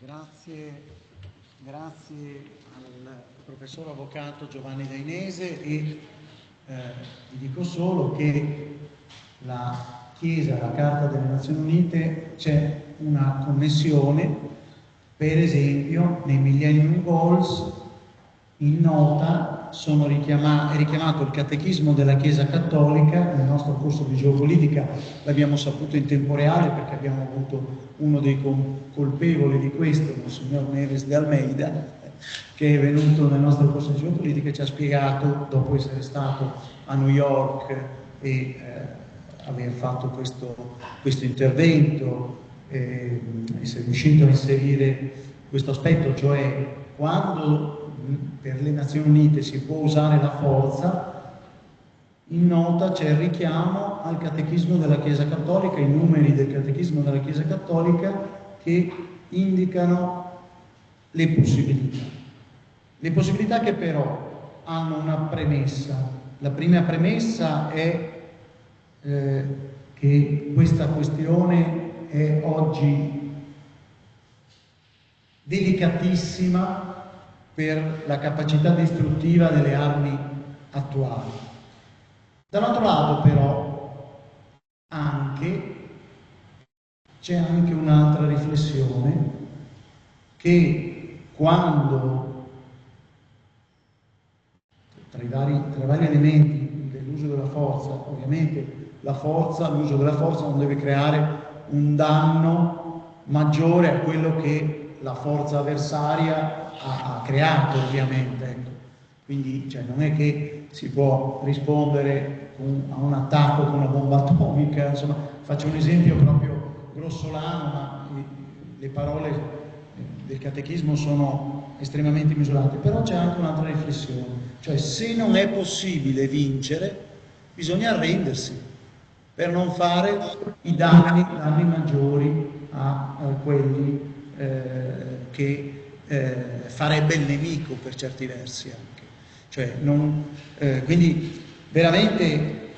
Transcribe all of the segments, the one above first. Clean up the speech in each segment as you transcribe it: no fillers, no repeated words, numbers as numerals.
Grazie al professor avvocato Giovanni Dainese e vi dico solo che la Chiesa, la Carta delle Nazioni Unite, c'è una connessione, per esempio nei Millennium Goals in nota è richiamato il Catechismo della Chiesa Cattolica. Nel nostro corso di geopolitica l'abbiamo saputo in tempo reale perché abbiamo avuto uno dei colpevoli di questo, Monsignor Neves de Almeida, che è venuto nel nostro corso di geopolitica e ci ha spiegato, dopo essere stato a New York e aver fatto questo intervento, essere riuscito a inserire questo aspetto, cioè quando per le Nazioni Unite si può usare la forza, in nota c'è il richiamo al Catechismo della Chiesa Cattolica, i numeri del Catechismo della Chiesa Cattolica che indicano le possibilità che però hanno una premessa. La prima premessa è che questa questione è oggi delicatissima per la capacità distruttiva delle armi attuali. Dall'altro lato però c'è anche un'altra riflessione, che quando tra i vari elementi dell'uso della forza, ovviamente l'uso della forza non deve creare un danno maggiore a quello che la forza avversaria ha creato, ovviamente. Ecco. Quindi non è che si può rispondere a un attacco con una bomba atomica. Insomma, faccio un esempio proprio grossolano, ma le parole del catechismo sono estremamente misurate. Però c'è anche un'altra riflessione, cioè se non è possibile vincere bisogna arrendersi per non fare i danni maggiori a quelli che farebbe il nemico, per certi versi anche. Quindi veramente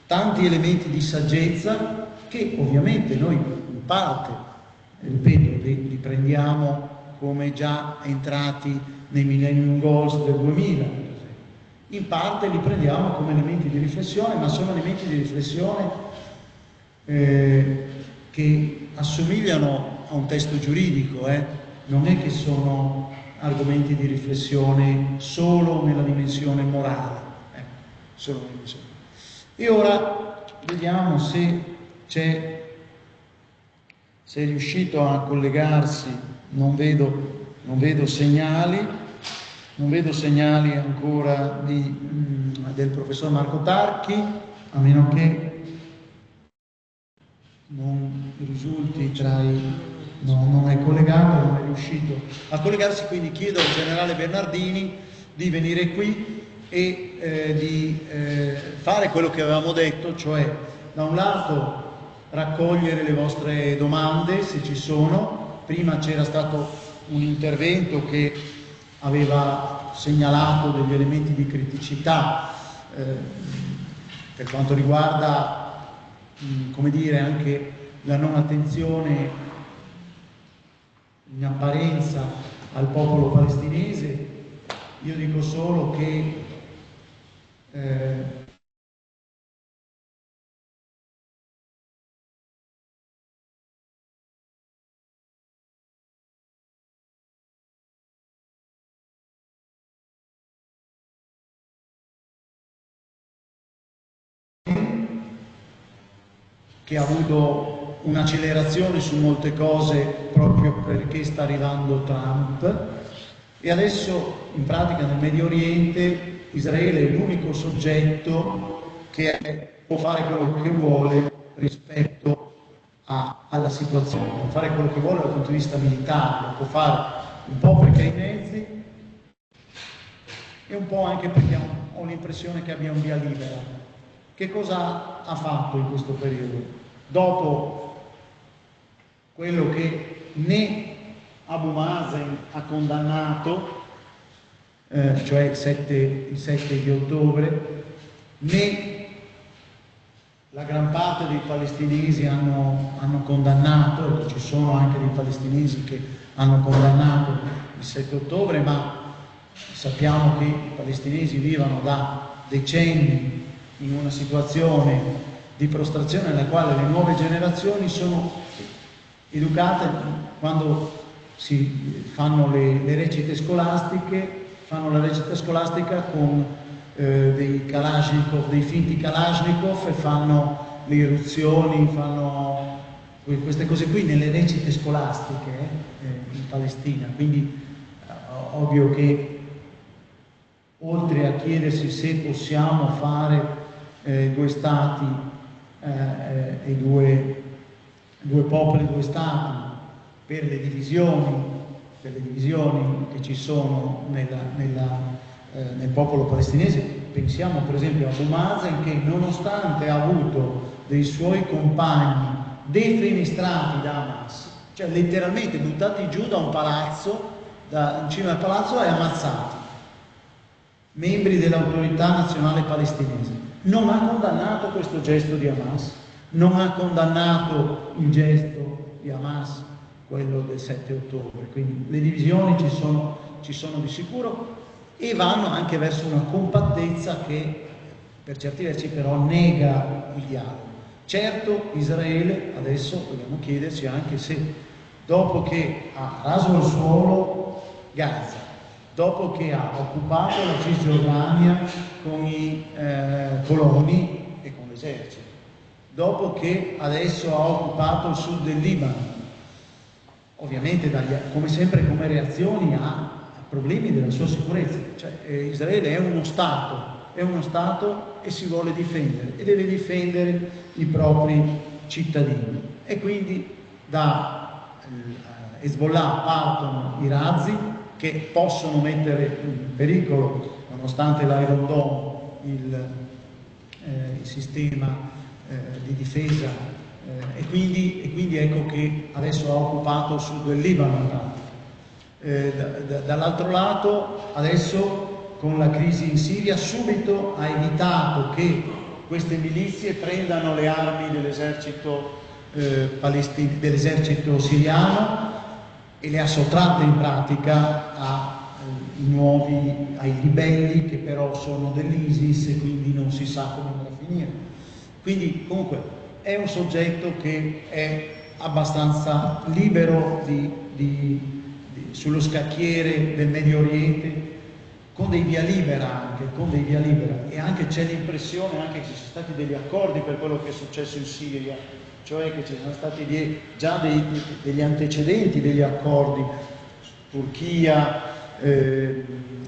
tanti elementi di saggezza che ovviamente noi in parte, ripeto, li prendiamo come già entrati nei Millennium Goals del 2000, in parte li prendiamo come elementi di riflessione, ma sono elementi di riflessione che assomigliano a un testo giuridico, non è che sono argomenti di riflessione solo nella dimensione morale, solo nella dimensione. E ora vediamo se è riuscito a collegarsi. Non vedo segnali ancora del professor Marco Tarchi, a meno che non risulti non è collegato, non è riuscito a collegarsi, quindi chiedo al generale Bernardini di venire qui e di fare quello che avevamo detto, cioè da un lato raccogliere le vostre domande, se ci sono. Prima c'era stato un intervento che aveva segnalato degli elementi di criticità per quanto riguarda come dire, anche la non attenzione in apparenza al popolo palestinese. Io dico solo che ha avuto un'accelerazione su molte cose proprio perché sta arrivando Trump, e adesso in pratica nel Medio Oriente Israele è l'unico soggetto che può fare quello che vuole rispetto alla situazione, può fare quello che vuole dal punto di vista militare, lo può fare un po' perché ha i mezzi e un po' anche perché ho l'impressione che abbia un via libera. Che cosa ha fatto in questo periodo? Dopo quello che né Abu Mazen ha condannato, cioè il 7 di ottobre, né la gran parte dei palestinesi hanno condannato, e ci sono anche dei palestinesi che hanno condannato il 7 ottobre, ma sappiamo che i palestinesi vivono da decenni in una situazione di prostrazione nella quale le nuove generazioni sono educate quando si fanno le recite scolastiche, fanno la recita scolastica con dei Kalashnikov, dei finti Kalashnikov, e fanno le eruzioni, fanno queste cose qui nelle recite scolastiche in Palestina. Quindi ovvio che oltre a chiedersi se possiamo fare due stati e due popoli, due stati, per le divisioni che ci sono nel popolo palestinese, pensiamo per esempio a Abu Mazen, che nonostante ha avuto dei suoi compagni defenestrati da Hamas, cioè letteralmente buttati giù da un palazzo, in cima al palazzo, e ammazzati, membri dell'autorità nazionale palestinese, non ha condannato questo gesto di Hamas, non ha condannato il gesto di Hamas, quello del 7 ottobre. Quindi le divisioni ci sono di sicuro, e vanno anche verso una compattezza che per certi versi però nega il dialogo. Certo, Israele adesso dobbiamo chiederci anche se, dopo che ha raso al suolo Gaza, dopo che ha occupato la Cisgiordania con i coloni e con l'esercito, dopo che adesso ha occupato il sud del Libano, ovviamente come sempre come reazioni a problemi della sua sicurezza. Cioè, Israele è uno Stato e si vuole difendere, e deve difendere i propri cittadini, e quindi da Hezbollah partono i razzi che possono mettere in pericolo, nonostante l'Iron Dome, il sistema di difesa, e quindi ecco che adesso ha occupato il sud del Libano. Dall'altro lato, adesso con la crisi in Siria, subito ha evitato che queste milizie prendano le armi dell'esercito siriano, e le ha sottratte in pratica ai ribelli, che però sono dell'ISIS, e quindi non si sa come andrà a finire. Quindi comunque è un soggetto che è abbastanza libero sullo scacchiere del Medio Oriente, con dei via libera, e anche c'è l'impressione anche che ci sono stati degli accordi per quello che è successo in Siria, cioè che ci sono stati già degli antecedenti degli accordi. Turchia,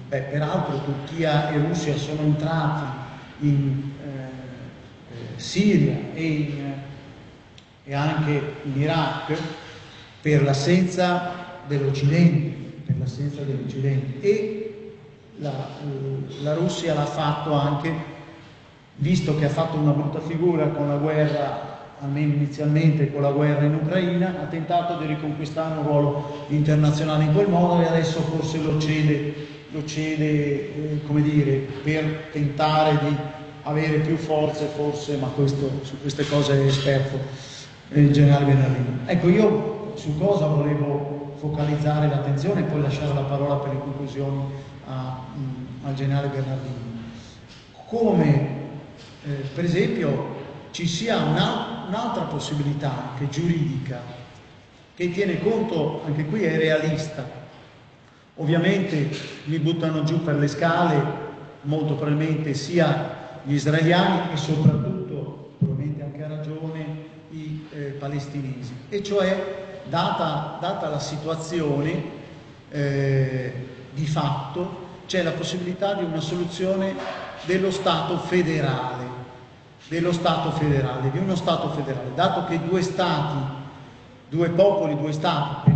peraltro Turchia e Russia sono entrati in Siria e anche in Iraq per l'assenza dell'Occidente, e la Russia l'ha fatto anche, visto che ha fatto una brutta figura con la guerra, almeno inizialmente con la guerra in Ucraina, ha tentato di riconquistare un ruolo internazionale in quel modo, e adesso forse lo cede, come dire, per tentare di avere più forze, forse, ma su queste cose è esperto il generale Bernardino. Ecco, io su cosa volevo focalizzare l'attenzione e poi lasciare la parola per le conclusioni al generale Bernardino. Come per esempio ci sia un'altra possibilità anche giuridica, che tiene conto, anche qui è realista. Ovviamente mi buttano giù per le scale molto probabilmente sia gli israeliani, e soprattutto, probabilmente anche a ragione, i palestinesi, e cioè data la situazione di fatto, c'è la possibilità di una soluzione dello Stato federale, di uno Stato federale, dato che due stati, due popoli, due stati,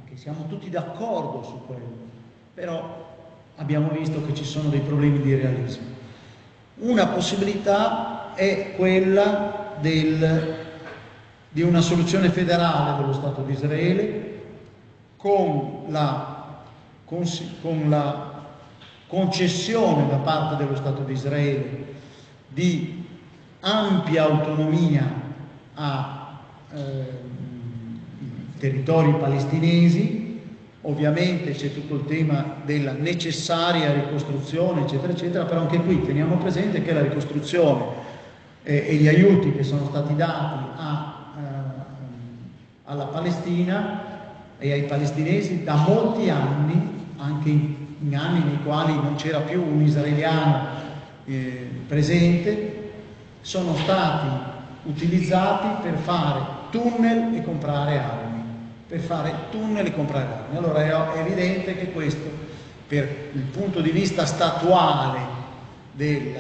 che siamo tutti d'accordo su quello, però abbiamo visto che ci sono dei problemi di realismo. Una possibilità è quella di una soluzione federale dello Stato di Israele, con la concessione da parte dello Stato di Israele di ampia autonomia a territori palestinesi. Ovviamente c'è tutto il tema della necessaria ricostruzione, eccetera, eccetera, però anche qui teniamo presente che la ricostruzione e gli aiuti che sono stati dati alla Palestina e ai palestinesi da molti anni, anche in anni nei quali non c'era più un israeliano presente, sono stati utilizzati per fare tunnel e comprare armi. Allora è evidente che questo, per il punto di vista statuale di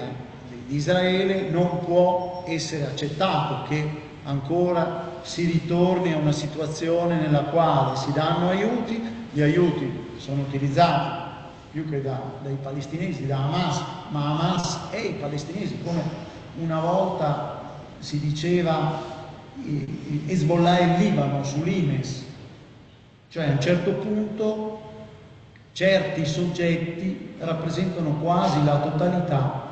Israele, non può essere accettato che ancora si ritorni a una situazione nella quale si danno aiuti, gli aiuti sono utilizzati più che dai palestinesi, da Hamas, ma Hamas e i palestinesi, come una volta si diceva Hezbollah e il Libano sull'Imes, cioè a un certo punto certi soggetti rappresentano quasi la totalità,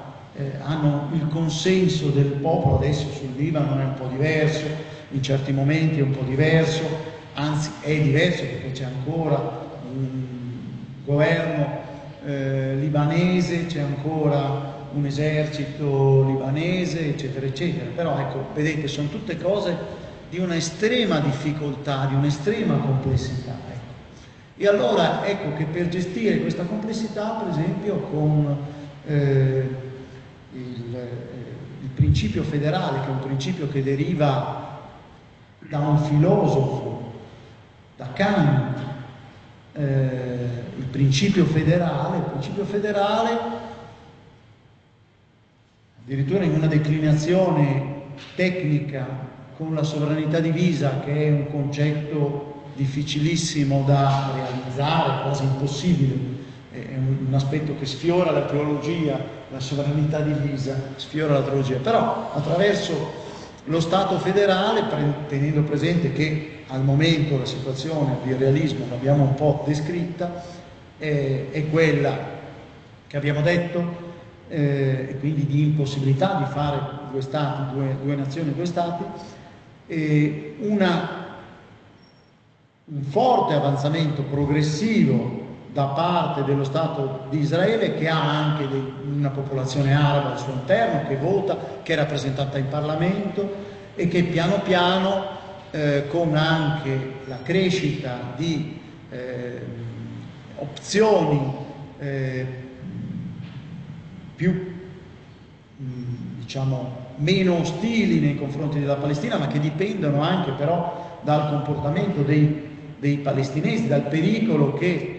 hanno il consenso del popolo. Adesso sul Libano è un po' diverso, in certi momenti è un po' diverso, anzi è diverso perché c'è ancora un governo libanese, c'è ancora un esercito libanese, eccetera, eccetera. Però ecco, vedete, sono tutte cose di una estrema difficoltà, di un'estrema complessità. Ecco. E allora ecco che per gestire questa complessità, per esempio, con il principio federale, che è un principio che deriva da un filosofo, da Kant, il principio federale, addirittura in una declinazione tecnica con la sovranità divisa, che è un concetto difficilissimo da realizzare, quasi impossibile, è un aspetto che sfiora la teologia, la sovranità divisa sfiora la teologia, però attraverso lo Stato federale, tenendo presente che al momento la situazione di realismo l'abbiamo un po' descritta, è quella che abbiamo detto, e quindi di impossibilità di fare due stati, due nazioni, due stati, un forte avanzamento progressivo da parte dello Stato di Israele, che ha anche una popolazione araba al suo interno, che vota, che è rappresentata in Parlamento e che piano piano, con anche la crescita di opzioni più, diciamo, meno ostili nei confronti della Palestina, ma che dipendono anche però dal comportamento dei palestinesi, dal pericolo che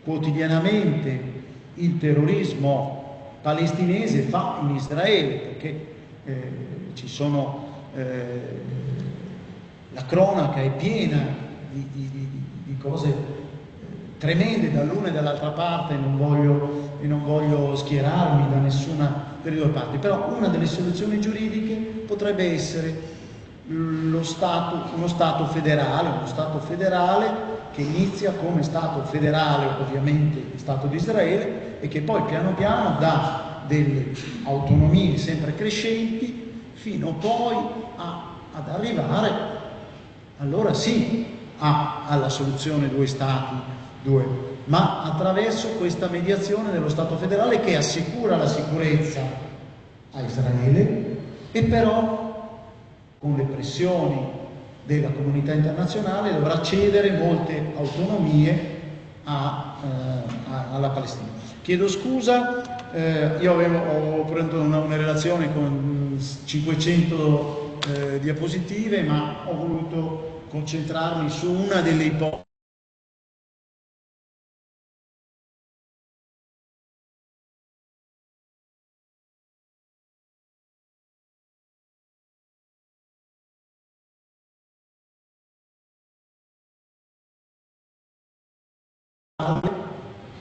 quotidianamente il terrorismo palestinese fa in Israele, perché ci sono la cronaca è piena di cose tremende dall'una e dall'altra parte, e non voglio schierarmi da nessuna delle due parti, però una delle soluzioni giuridiche potrebbe essere uno Stato federale che inizia come Stato federale, ovviamente il Stato di Israele, e che poi piano piano dà delle autonomie sempre crescenti fino poi ad arrivare, allora sì, alla soluzione due Stati, ma attraverso questa mediazione dello Stato federale, che assicura la sicurezza a Israele e però con le pressioni della comunità internazionale dovrà cedere molte autonomie alla Palestina. Chiedo scusa, io ho pronto una relazione con 500 diapositive, ma ho voluto concentrarmi su una delle ipotesi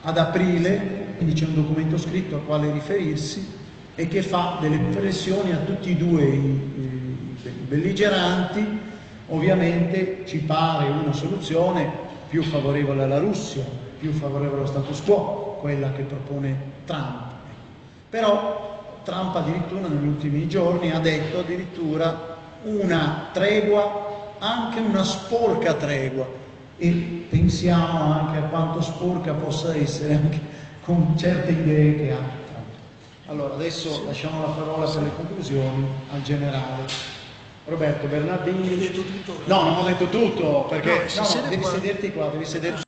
ad aprile, quindi c'è un documento scritto al quale riferirsi e che fa delle pressioni a tutti e due i belligeranti. Ovviamente ci pare una soluzione più favorevole alla Russia, più favorevole allo status quo, quella che propone Trump. Però Trump addirittura negli ultimi giorni ha detto addirittura una tregua, anche una sporca tregua, e pensiamo anche a quanto sporca possa essere anche con certe idee che ha Trump. Allora adesso lasciamo la parola per le conclusioni al generale Roberto Bernardini. Hai detto tutto? No, non ho detto tutto, perché No, devi sederti qua, devi sederti.